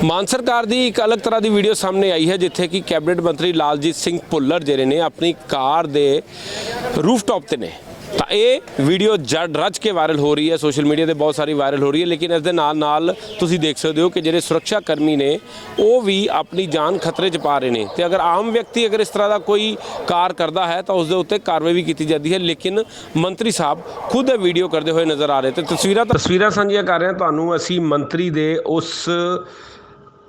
ਮਾਨ ਸਰਕਾਰ ਦੀ ਇੱਕ ਅਲੱਗ ਤਰ੍ਹਾਂ ਦੀ ਵੀਡੀਓ ਸਾਹਮਣੇ ਆਈ ਹੈ ਜਿੱਥੇ ਕਿ ਕੈਬਨਿਟ ਮੰਤਰੀ ਲਾਲਜੀਤ ਸਿੰਘ ਭੁੱਲਰ ਜਿਹੜੇ ਨੇ ਆਪਣੀ ਕਾਰ ਦੇ ਰੂਫਟਾਪ ਤੇ ਨੇ। ਤਾਂ ਇਹ ਵੀਡੀਓ ਜੱਡ ਰੱਜ ਕੇ ਵਾਇਰਲ ਹੋ ਰਹੀ ਹੈ, ਸੋਸ਼ਲ ਮੀਡੀਆ ਤੇ ਬਹੁਤ ਸਾਰੀ ਵਾਇਰਲ ਹੋ ਰਹੀ ਹੈ। ਲੇਕਿਨ ਇਸ ਦੇ ਨਾਲ ਤੁਸੀਂ ਦੇਖ ਸਕਦੇ ਹੋ ਕਿ ਜਿਹੜੇ ਸੁਰੱਖਿਆ ਕਰਮੀ ਨੇ ਉਹ ਵੀ ਆਪਣੀ ਜਾਨ ਖਤਰੇ 'ਚ ਪਾ ਰਹੇ ਨੇ। ਤੇ ਅਗਰ ਆਮ ਵਿਅਕਤੀ ਅਗਰ ਇਸ ਤਰ੍ਹਾਂ ਦਾ ਕੋਈ ਕਾਰ ਕਰਦਾ ਹੈ ਤਾਂ ਉਸ ਦੇ ਉੱਤੇ ਕਾਰਵਾਈ ਵੀ ਕੀਤੀ ਜਾਂਦੀ ਹੈ। ਲੇਕਿਨ ਮੰਤਰੀ ਸਾਹਿਬ ਖੁਦ ਇਹ ਵੀਡੀਓ ਕਰਦੇ ਹੋਏ ਨਜ਼ਰ ਆ ਰਹੇ। ਤੇ ਤਸਵੀਰਾਂ ਸਾਂਝੀਆਂ ਕਰ ਰਹੇ ਹਾਂ ਤੁਹਾਨੂੰ ਅਸੀਂ ਮੰਤਰੀ ਦੇ ਉਸ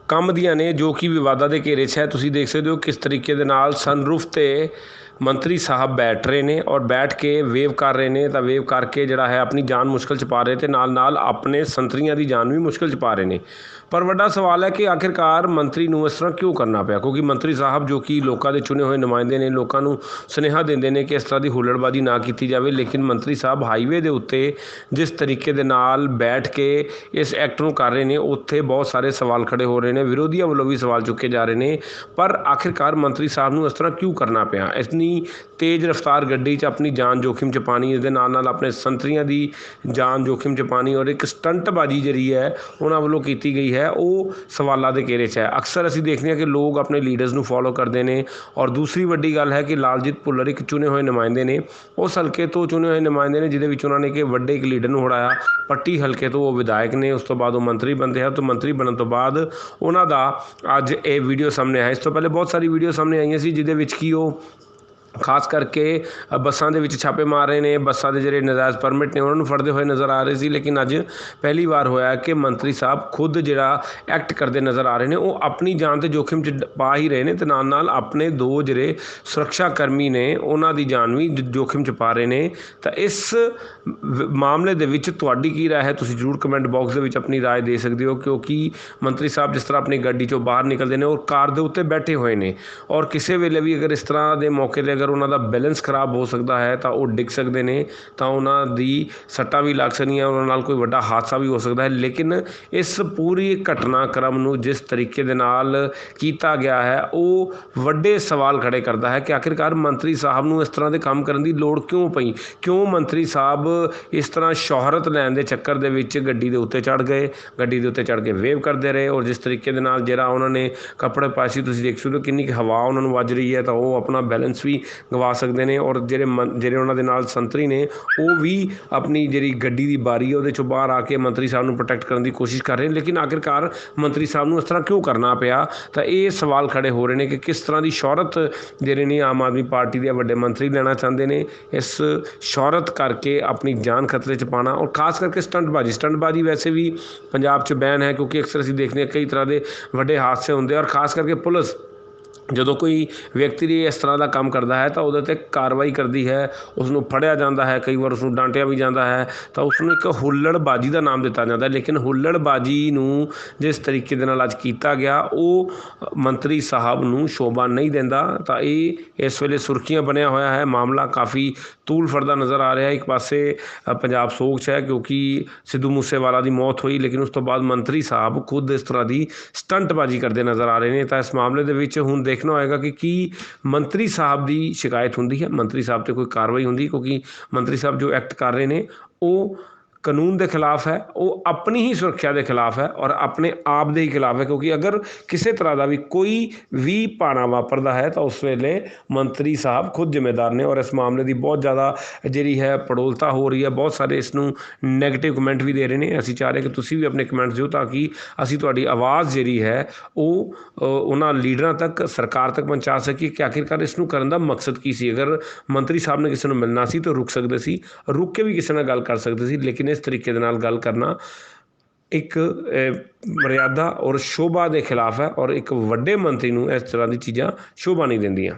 ਕੰਮ ਦੀਆਂ ਨੇ ਜੋ ਕਿ ਵਿਵਾਦਾਂ ਦੇ ਘੇਰੇ 'ਚ ਹੈ। ਤੁਸੀਂ ਦੇਖ ਸਕਦੇ ਹੋ ਕਿਸ ਤਰੀਕੇ ਦੇ ਨਾਲ ਸਨਰੂਫ ਤੇ ਮੰਤਰੀ ਸਾਹਿਬ ਬੈਠ ਰਹੇ ਨੇ ਔਰ ਬੈਠ ਕੇ ਵੇਵ ਕਰ ਰਹੇ ਨੇ। ਤਾਂ ਵੇਵ ਕਰਕੇ ਜਿਹੜਾ ਹੈ ਆਪਣੀ ਜਾਨ ਮੁਸ਼ਕਿਲ 'ਚ ਪਾ ਰਹੇ ਤੇ ਨਾਲ ਆਪਣੇ ਸੰਤਰੀਆਂ ਦੀ ਜਾਨ ਵੀ ਮੁਸ਼ਕਿਲ 'ਚ ਪਾ ਰਹੇ ਨੇ। ਪਰ ਵੱਡਾ ਸਵਾਲ ਹੈ ਕਿ ਆਖਿਰਕਾਰ ਮੰਤਰੀ ਨੂੰ ਇਸ ਤਰ੍ਹਾਂ ਕਿਉਂ ਕਰਨਾ ਪਿਆ, ਕਿਉਂਕਿ ਮੰਤਰੀ ਸਾਹਿਬ ਜੋ ਕਿ ਲੋਕਾਂ ਦੇ ਚੁਣੇ ਹੋਏ ਨੁਮਾਇੰਦੇ ਨੇ, ਲੋਕਾਂ ਨੂੰ ਸੁਨੇਹਾ ਦਿੰਦੇ ਨੇ ਕਿ ਇਸ ਤਰ੍ਹਾਂ ਦੀ ਹੁੱਲੜਬਾਜ਼ੀ ਨਾ ਕੀਤੀ ਜਾਵੇ। ਲੇਕਿਨ ਮੰਤਰੀ ਸਾਹਿਬ ਹਾਈਵੇ ਦੇ ਉੱਤੇ ਜਿਸ ਤਰੀਕੇ ਦੇ ਨਾਲ ਬੈਠ ਕੇ ਇਸ ਐਕਟ ਨੂੰ ਕਰ ਰਹੇ ਨੇ ਉੱਥੇ ਬਹੁਤ ਸਾਰੇ ਸਵਾਲ ਖੜੇ ਹੋ ਰਹੇ ਨੇ, ਵਿਰੋਧੀਆਂ ਵੱਲੋਂ ਵੀ ਸਵਾਲ ਚੁੱਕੇ ਜਾ ਰਹੇ ਨੇ। ਪਰ ਆਖਿਰਕਾਰ ਮੰਤਰੀ ਸਾਹਿਬ ਨੂੰ ਇਸ ਤਰ੍ਹਾਂ ਕਿਉਂ ਕਰਨਾ ਪਿਆ, ਇਤਨੀ ਤੇਜ਼ ਰਫ਼ਤਾਰ ਗੱਡੀ 'ਚ ਆਪਣੀ ਜਾਨ ਜੋਖਿਮ 'ਚ ਪਾਣੀ, ਇਸ ਦੇ ਨਾਲ ਆਪਣੇ ਸੰਤਰੀਆਂ ਦੀ ਜਾਨ ਜੋਖਿਮ 'ਚ ਪਾਣੀ ਔਰ ਇੱਕ ਸਟੰਟਬਾਜ਼ੀ ਜਿਹੜੀ ਹੈ ਉਹਨਾਂ ਵੱਲੋਂ ਕੀਤੀ ਗਈ ਹੈ ਉਹ ਸਵਾਲਾਂ ਦੇ ਘੇਰੇ 'ਚ ਹੈ। ਅਕਸਰ ਅਸੀਂ ਦੇਖਦੇ ਹਾਂ ਕਿ ਲੋਕ ਆਪਣੇ ਲੀਡਰਸ ਨੂੰ ਫੋਲੋ ਕਰਦੇ ਨੇ। ਔਰ ਦੂਸਰੀ ਵੱਡੀ ਗੱਲ ਹੈ ਕਿ ਲਾਲਜੀਤ ਭੁੱਲਰ ਇੱਕ ਚੁਣੇ ਹੋਏ ਨੁਮਾਇੰਦੇ ਨੇ, ਉਸ ਹਲਕੇ ਤੋਂ ਚੁਣੇ ਹੋਏ ਨੁਮਾਇੰਦੇ ਨੇ ਜਿਹਦੇ ਵਿੱਚ ਉਹਨਾਂ ਨੇ ਕਿ ਵੱਡੇ ਇੱਕ ਲੀਡਰ ਨੂੰ ਹਰਾਇਆ। ਪੱਟੀ ਹਲਕੇ ਤੋਂ ਉਹ ਵਿਧਾਇਕ ਨੇ, ਉਸ ਤੋਂ ਬਾਅਦ ਉਹ ਮੰਤਰੀ ਬਣਦੇ ਹੈ। ਤੋਂ ਮੰਤਰੀ ਬਣਨ ਤੋਂ ਬਾਅਦ ਉਹਨਾਂ ਦਾ ਅੱਜ ਇਹ ਵੀਡੀਓ ਸਾਹਮਣੇ ਆਇਆ। ਇਸ ਤੋਂ ਪਹਿਲੇ ਬਹੁਤ ਸਾਰੀ ਵੀਡੀਓ ਸਾਹਮਣੇ ਆਈਆਂ ਸੀ ਜਿਹਦੇ ਵਿੱਚ ਕਿ ਉਹ ਖਾਸ ਕਰਕੇ ਬੱਸਾਂ ਦੇ ਵਿੱਚ ਛਾਪੇ ਮਾਰ ਰਹੇ ਨੇ, ਬੱਸਾਂ ਦੇ ਜਿਹੜੇ ਨਜਾਇਜ਼ ਪਰਮਿਟ ਨੇ ਉਹਨਾਂ ਨੂੰ ਫੜਦੇ ਹੋਏ ਨਜ਼ਰ ਆ ਰਹੇ ਸੀ। ਲੇਕਿਨ ਅੱਜ ਪਹਿਲੀ ਵਾਰ ਹੋਇਆ ਕਿ ਮੰਤਰੀ ਸਾਹਿਬ ਖੁਦ ਜਿਹੜਾ ਐਕਟ ਕਰਦੇ ਨਜ਼ਰ ਆ ਰਹੇ ਨੇ। ਉਹ ਆਪਣੀ ਜਾਨ 'ਤੇ ਜੋਖਿਮ 'ਚ ਪਾ ਹੀ ਰਹੇ ਨੇ ਤੇ ਨਾਲ ਆਪਣੇ ਦੋ ਜਿਹੜੇ ਸੁਰੱਖਿਆ ਕਰਮੀ ਨੇ ਉਹਨਾਂ ਦੀ ਜਾਨ ਵੀ ਜੋਖਿਮ 'ਚ ਪਾ ਰਹੇ ਨੇ। ਤਾਂ ਇਸ ਮਾਮਲੇ ਦੇ ਵਿੱਚ ਤੁਹਾਡੀ ਕੀ ਰਾਏ ਹੈ, ਤੁਸੀਂ ਜ਼ਰੂਰ ਕਮੈਂਟ ਬਾਕਸ ਦੇ ਵਿੱਚ ਆਪਣੀ ਰਾਏ ਦੇ ਸਕਦੇ ਹੋ। ਕਿਉਂਕਿ ਮੰਤਰੀ ਸਾਹਿਬ ਜਿਸ ਤਰ੍ਹਾਂ ਆਪਣੀ ਗੱਡੀ 'ਚੋਂ ਬਾਹਰ ਨਿਕਲਦੇ ਨੇ ਔਰ ਕਾਰ ਦੇ ਉੱਤੇ ਬੈਠੇ ਹੋਏ ਨੇ ਔਰ ਕਿਸੇ ਵੇਲੇ ਵੀ ਅਗਰ ਇਸ ਤਰ੍ਹਾਂ ਦੇ ਮੌਕੇ 'ਤੇ ਅਗਰ ਉਹਨਾਂ ਦਾ ਬੈਲੈਂਸ ਖਰਾਬ ਹੋ ਸਕਦਾ ਹੈ ਤਾਂ ਉਹ ਡਿੱਗ ਸਕਦੇ ਨੇ, ਤਾਂ ਉਹਨਾਂ ਦੀ ਸੱਟਾਂ ਵੀ ਲੱਗ ਸਕਦੀਆਂ, ਉਹਨਾਂ ਨਾਲ ਕੋਈ ਵੱਡਾ ਹਾਦਸਾ ਵੀ ਹੋ ਸਕਦਾ ਹੈ। ਲੇਕਿਨ ਇਸ ਪੂਰੀ ਘਟਨਾਕ੍ਰਮ ਨੂੰ ਜਿਸ ਤਰੀਕੇ ਦੇ ਨਾਲ ਕੀਤਾ ਗਿਆ ਹੈ ਉਹ ਵੱਡੇ ਸਵਾਲ ਖੜੇ ਕਰਦਾ ਹੈ ਕਿ ਆਖਿਰਕਾਰ ਮੰਤਰੀ ਸਾਹਿਬ ਨੂੰ ਇਸ ਤਰ੍ਹਾਂ ਦੇ ਕੰਮ ਕਰਨ ਦੀ ਲੋੜ ਕਿਉਂ ਪਈ, ਕਿਉਂ ਮੰਤਰੀ ਸਾਹਿਬ ਇਸ ਤਰ੍ਹਾਂ ਸ਼ੋਹਰਤ ਲੈਣ ਦੇ ਚੱਕਰ ਦੇ ਵਿੱਚ ਗੱਡੀ ਦੇ ਉੱਤੇ ਚੜ੍ਹ ਗਏ, ਗੱਡੀ ਦੇ ਉੱਤੇ ਚੜ੍ਹ ਕੇ ਵੇਵ ਕਰਦੇ ਰਹੇ। ਔਰ ਜਿਸ ਤਰੀਕੇ ਦੇ ਨਾਲ ਜਿਹੜਾ ਉਹਨਾਂ ਨੇ ਕੱਪੜੇ ਪਾਏ ਸੀ ਤੁਸੀਂ ਦੇਖ ਸਕਦੇ ਹੋ ਕਿੰਨੀ ਕੁ ਹਵਾ ਉਹਨਾਂ ਨੂੰ ਵੱਜ ਰਹੀ ਹੈ, ਤਾਂ ਉਹ ਆਪਣਾ ਬੈਲੈਂਸ ਵੀ ਗਵਾ ਸਕਦੇ ਨੇ। ਔਰ ਜਿਹੜੇ ਉਹਨਾਂ ਦੇ ਨਾਲ ਸੰਤਰੀ ਨੇ ਉਹ ਵੀ ਆਪਣੀ ਜਿਹੜੀ ਗੱਡੀ ਦੀ ਬਾਰੀ ਹੈ ਉਹਦੇ 'ਚੋਂ ਬਾਹਰ ਆ ਕੇ ਮੰਤਰੀ ਸਾਹਿਬ ਨੂੰ ਪ੍ਰੋਟੈਕਟ ਕਰਨ ਦੀ ਕੋਸ਼ਿਸ਼ ਕਰ ਰਹੇ ਨੇ। ਲੇਕਿਨ ਆਖਿਰਕਾਰ ਮੰਤਰੀ ਸਾਹਿਬ ਨੂੰ ਇਸ ਤਰ੍ਹਾਂ ਕਿਉਂ ਕਰਨਾ ਪਿਆ, ਤਾਂ ਇਹ ਸਵਾਲ ਖੜੇ ਹੋ ਰਹੇ ਨੇ ਕਿ ਕਿਸ ਤਰ੍ਹਾਂ ਦੀ ਸ਼ੋਹਰਤ ਜਿਹੜੇ ਨੇ ਆਮ ਆਦਮੀ ਪਾਰਟੀ ਦੇ ਵੱਡੇ ਮੰਤਰੀ ਲੈਣਾ ਚਾਹੁੰਦੇ ਨੇ। ਇਸ ਸ਼ੋਹਰਤ ਕਰਕੇ ਆਪਣੀ ਜਾਨ ਖਤਰੇ 'ਚ ਪਾਉਣਾ ਔਰ ਖਾਸ ਕਰਕੇ ਸਟੰਟਬਾਜ਼ੀ ਵੈਸੇ ਵੀ ਪੰਜਾਬ 'ਚ ਬੈਨ ਹੈ, ਕਿਉਂਕਿ ਅਕਸਰ ਅਸੀਂ ਦੇਖਦੇ ਹਾਂ ਕਈ ਤਰ੍ਹਾਂ ਦੇ ਵੱਡੇ ਹਾਦਸੇ ਹੁੰਦੇ ਔਰ ਖਾਸ ਕਰਕੇ ਪੁਲਿਸ ਜਦੋਂ ਕੋਈ ਵਿਅਕਤੀ ਇਸ ਤਰ੍ਹਾਂ ਦਾ ਕੰਮ ਕਰਦਾ ਹੈ ਤਾਂ ਉਹਦੇ 'ਤੇ ਕਾਰਵਾਈ ਕਰਦੀ ਹੈ, ਉਸ ਨੂੰ ਫੜਿਆ ਜਾਂਦਾ ਹੈ, ਕਈ ਵਾਰ ਉਸ ਨੂੰ ਡਾਂਟਿਆ ਵੀ ਜਾਂਦਾ ਹੈ, ਤਾਂ ਉਸ ਨੂੰ ਇੱਕ ਹੁੱਲੜਬਾਜ਼ੀ ਦਾ ਨਾਮ ਦਿੱਤਾ ਜਾਂਦਾ। ਲੇਕਿਨ ਹੁੱਲੜਬਾਜ਼ੀ ਨੂੰ ਜਿਸ ਤਰੀਕੇ ਦੇ ਨਾਲ ਅੱਜ ਕੀਤਾ ਗਿਆ ਉਹ ਮੰਤਰੀ ਸਾਹਿਬ ਨੂੰ ਸ਼ੋਭਾ ਨਹੀਂ ਦਿੰਦਾ। ਤਾਂ ਇਹ ਇਸ ਵੇਲੇ ਸੁਰਖੀਆਂ ਬਣਿਆ ਹੋਇਆ ਹੈ, ਮਾਮਲਾ ਕਾਫੀ ਤੂਲ ਫੜਦਾ ਨਜ਼ਰ ਆ ਰਿਹਾ ਹੈ। ਇੱਕ ਪਾਸੇ ਪੰਜਾਬ ਸੋਗ 'ਚ ਹੈ ਕਿਉਂਕਿ ਸਿੱਧੂ ਮੂਸੇਵਾਲਾ ਦੀ ਮੌਤ ਹੋਈ, ਲੇਕਿਨ ਉਸ ਤੋਂ ਬਾਅਦ ਮੰਤਰੀ ਸਾਹਿਬ ਖੁਦ ਇਸ ਤਰ੍ਹਾਂ ਦੀ ਸਟੰਟਬਾਜ਼ੀ ਕਰਦੇ ਨਜ਼ਰ ਆ ਰਹੇ ਨੇ। ਤਾਂ ਇਸ ਮਾਮਲੇ ਦੇ ਵਿੱਚ ਹੁਣ ਦੇਖਣਾ ਹੋਏਗਾ ਕਿ ਕੀ ਮੰਤਰੀ ਸਾਹਿਬ ਦੀ ਸ਼ਿਕਾਇਤ ਹੁੰਦੀ ਹੈ, ਮੰਤਰੀ ਸਾਹਿਬ 'ਤੇ ਕੋਈ ਕਾਰਵਾਈ ਹੁੰਦੀ, ਕਿਉਂਕਿ ਮੰਤਰੀ ਸਾਹਿਬ ਜੋ ਐਕਟ ਕਰ ਰਹੇ ਨੇ ਉਹ ਕਾਨੂੰਨ ਦੇ ਖਿਲਾਫ ਹੈ, ਉਹ ਆਪਣੀ ਹੀ ਸੁਰੱਖਿਆ ਦੇ ਖਿਲਾਫ ਹੈ ਔਰ ਆਪਣੇ ਆਪ ਦੇ ਹੀ ਖਿਲਾਫ ਹੈ। ਕਿਉਂਕਿ ਅਗਰ ਕਿਸੇ ਤਰ੍ਹਾਂ ਦਾ ਵੀ ਕੋਈ ਵੀ ਭਾਣਾ ਵਾਪਰਦਾ ਹੈ ਤਾਂ ਉਸ ਵੇਲੇ ਮੰਤਰੀ ਸਾਹਿਬ ਖੁਦ ਜ਼ਿੰਮੇਦਾਰ ਨੇ। ਔਰ ਇਸ ਮਾਮਲੇ ਦੀ ਬਹੁਤ ਜ਼ਿਆਦਾ ਜਿਹੜੀ ਹੈ ਪੜੋਲਤਾ ਹੋ ਰਹੀ ਹੈ, ਬਹੁਤ ਸਾਰੇ ਇਸ ਨੂੰ ਨੈਗੇਟਿਵ ਕਮੈਂਟ ਵੀ ਦੇ ਰਹੇ ਨੇ। ਅਸੀਂ ਚਾਹ ਰਹੇ ਕਿ ਤੁਸੀਂ ਵੀ ਆਪਣੇ ਕਮੈਂਟਸ ਦਿਓ ਤਾਂ ਕਿ ਅਸੀਂ ਤੁਹਾਡੀ ਆਵਾਜ਼ ਜਿਹੜੀ ਹੈ ਉਹ ਉਹਨਾਂ ਲੀਡਰਾਂ ਤੱਕ, ਸਰਕਾਰ ਤੱਕ ਪਹੁੰਚਾ ਸਕੀਏ ਕਿ ਆਖਿਰਕਾਰ ਇਸ ਨੂੰ ਕਰਨ ਦਾ ਮਕਸਦ ਕੀ ਸੀ। ਅਗਰ ਮੰਤਰੀ ਸਾਹਿਬ ਨੇ ਕਿਸੇ ਨੂੰ ਮਿਲਣਾ ਸੀ ਤਾਂ ਰੁਕ ਸਕਦੇ ਸੀ, ਰੁਕ ਕੇ ਵੀ ਕਿਸੇ ਨਾਲ ਗੱਲ ਕਰ ਸਕਦੇ ਸੀ। ਲੇਕਿਨ ਇਸ ਤਰੀਕੇ ਦੇ ਨਾਲ ਗੱਲ ਕਰਨਾ ਇੱਕ ਮਰਿਆਦਾ ਔਰ ਸ਼ੋਭਾ ਦੇ ਖਿਲਾਫ ਹੈ ਔਰ ਇੱਕ ਵੱਡੇ ਮੰਤਰੀ ਨੂੰ ਇਸ ਤਰ੍ਹਾਂ ਦੀ ਚੀਜ਼ਾਂ ਸ਼ੋਭਾ ਨਹੀਂ ਦਿੰਦੀਆਂ।